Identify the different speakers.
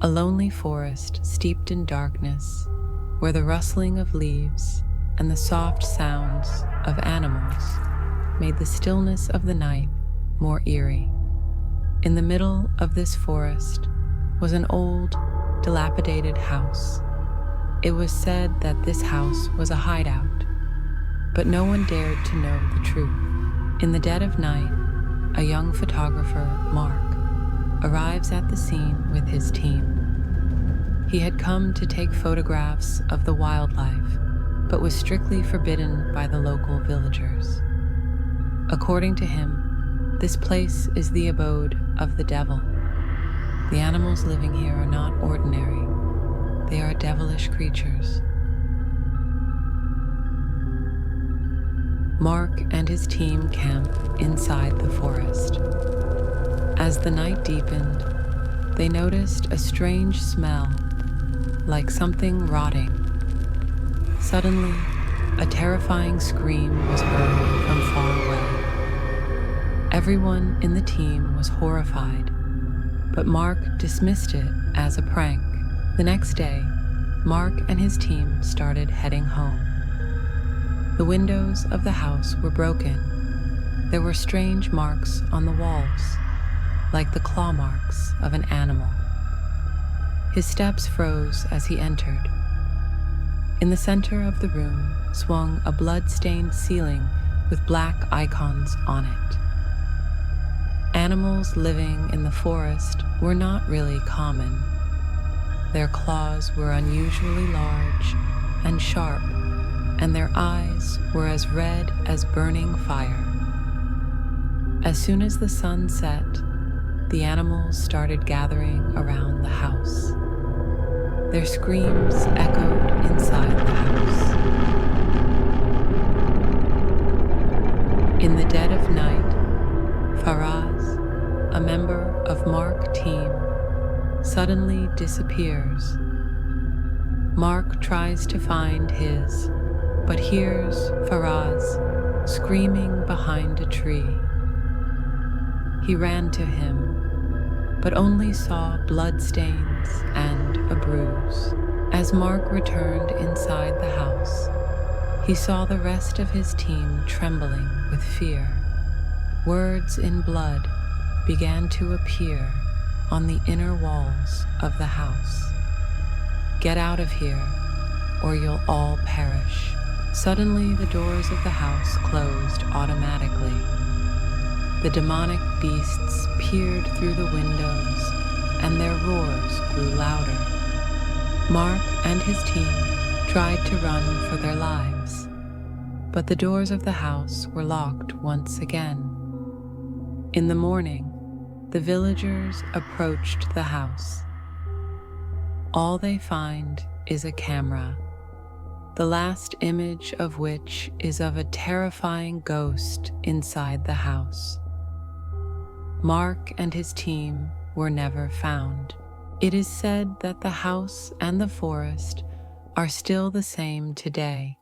Speaker 1: A lonely forest steeped in darkness, where the rustling of leaves and the soft sounds of animals made the stillness of the night more eerie. In the middle of this forest was an old, dilapidated house. It was said that this house was a hideout, but no one dared to know the truth. In the dead of night, a young photographer, Mark, arrives at the scene with his team. He had come to take photographs of the wildlife, but was strictly forbidden by the local villagers. According to him, this place is the abode of the devil. The animals living here are not ordinary. They are devilish creatures. Mark and his team camp inside the forest. As the night deepened, they noticed a strange smell, like something rotting. Suddenly, a terrifying scream was heard from far away. Everyone in the team was horrified, but Mark dismissed it as a prank. The next day, Mark and his team started heading home. The windows of the house were broken. There were strange marks on the walls, like the claw marks of an animal. His steps froze as he entered. In the center of the room swung a blood-stained ceiling with black icons on it. Animals living in the forest were not really common. Their claws were unusually large and sharp, and their eyes were as red as burning fire. As soon as the sun set, the animals started gathering around the house. Their screams echoed inside the house. In the dead of night, Faraz, a member of Mark team, suddenly disappears. Mark tries to find his, but hears Faraz screaming behind a tree. He ran to him, but only saw bloodstains and a bruise. As Mark returned inside the house, he saw the rest of his team trembling with fear. Words in blood began to appear on the inner walls of the house. "Get out of here, or you'll all perish." Suddenly, the doors of the house closed automatically. The demonic beasts peered through the windows, and their roars grew louder. Mark and his team tried to run for their lives, but the doors of the house were locked once again. In the morning, the villagers approached the house. All they find is a camera, the last image of which is of a terrifying ghost inside the house. Mark and his team were never found. It is said that the house and the forest are still the same today,